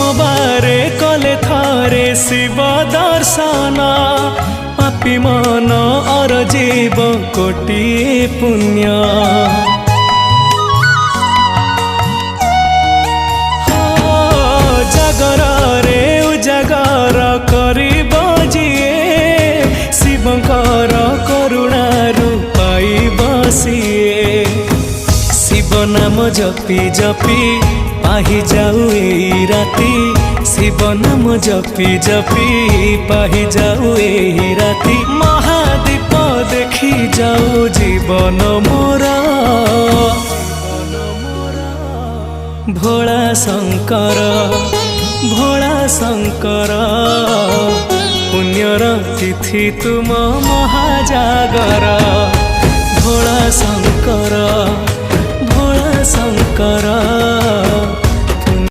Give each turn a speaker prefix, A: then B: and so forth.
A: सोमवारे कले थारे शिव दर्शन पापी मन अर जीव कोटि पुण्य जागर रे उजागर करिब जिए शिवकर करुणारु पाइब सिए शिव नाम जपी जपी पाहि जाऊ एही राती शिव नाम जपी जपी पाहि जाऊ एही राती महादीप देखी जाऊ जीवन मोरा भोला शंकर पुण्यर तिथि तुम महाजागर भोला शंकर